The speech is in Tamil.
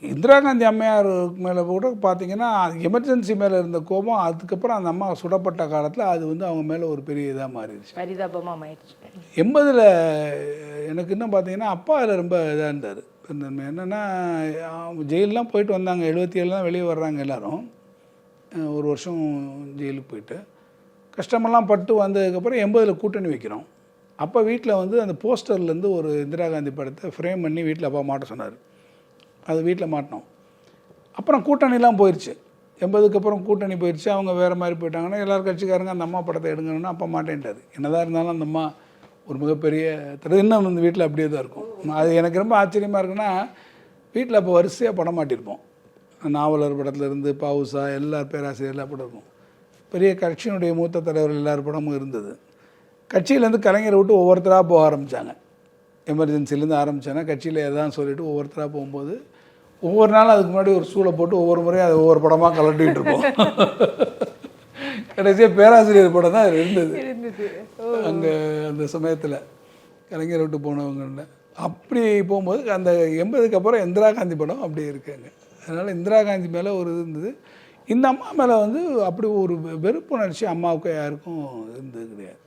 இந்திரா காந்தி அம்மையார் மேலே கூட பார்த்தீங்கன்னா எமர்ஜென்சி மேலே இருந்த கோபம் அதுக்கப்புறம் அந்த அம்மா சுடப்பட்ட காலத்தில் அது வந்து அவங்க மேலே ஒரு பெரிய இதாக மாறிடுச்சு, பரிதாபமாக ஆயிடுச்சு. 80ல் எனக்கு இன்னும் பார்த்தீங்கன்னா அப்பா அதில் ரொம்ப இதாக இருந்தார். என்னென்னா ஜெயிலெலாம் போயிட்டு வந்தாங்க, 77 தான் வெளியே வர்றாங்க எல்லோரும். ஒரு வருஷம் ஜெயிலுக்கு போயிட்டு கஷ்டமெல்லாம் பட்டு வந்ததுக்கப்புறம் 80ல் கூட்டணி வைக்கிறோம். அப்போ வீட்டில் வந்து அந்த போஸ்டர்லேருந்து ஒரு இந்திரா காந்தி படத்தை ஃப்ரேம் பண்ணி வீட்டில் அப்பா மாட்ட சொன்னார். அது வீட்டில் மாட்டினோம். அப்புறம் கூட்டணிலாம் போயிடுச்சு. 80க்கு அப்புறம் கூட்டணி போயிடுச்சு, அவங்க வேறு மாதிரி போயிட்டாங்கன்னா எல்லாரும் கட்சிக்காரங்க அந்த அம்மா படத்தை எடுங்கன்னு அப்பா மாட்டேன்ட்டார். என்னதான் இருந்தாலும் அந்த அம்மா ஒரு மிகப்பெரிய இன்னும் வந்து வீட்டில் அப்படியே தான் இருக்கும். அது எனக்கு ரொம்ப ஆச்சரியமாக இருக்குன்னா, வீட்டில் அப்போ வரிசையாக படம் மாட்டியிருப்போம். நாவலர் படத்துலேருந்து பாவுசா எல்லார் பேராசிரியர் எல்லா படம் இருக்கும். பெரிய கட்சியினுடைய மூத்த தலைவர்கள் எல்லார் படமும் இருந்தது. கட்சியிலேருந்து கலைஞரை விட்டு ஒவ்வொருத்தராக போக ஆரம்பித்தாங்க. எமர்ஜென்சிலேருந்து ஆரம்பித்தாங்க. கட்சியில் எதாவது சொல்லிவிட்டு ஒவ்வொருத்தராக போகும்போது ஒவ்வொரு நாளும் அதுக்கு முன்னாடி ஒரு சூளை போட்டு ஒவ்வொரு முறையும் அதை ஒவ்வொரு படமாக கலட்டிகிட்டு இருப்போம். கடைசியாக பேராசிரியர் படம் தான் இருந்தது அங்கே அந்த சமயத்தில் கலைஞரை விட்டு போனவங்க. அப்படி போகும்போது அந்த 80க்கு அப்புறம் இந்திரா காந்தி படம் அப்படி இருக்காங்க. அதனால் இந்திரா காந்தி மேலே ஒரு இது இருந்தது. இந்த அம்மா மேலே வந்து அப்படி ஒரு வெறுப்புணர்ச்சி அம்மாவுக்கு யாருக்கும் இருந்தது கிடையாது.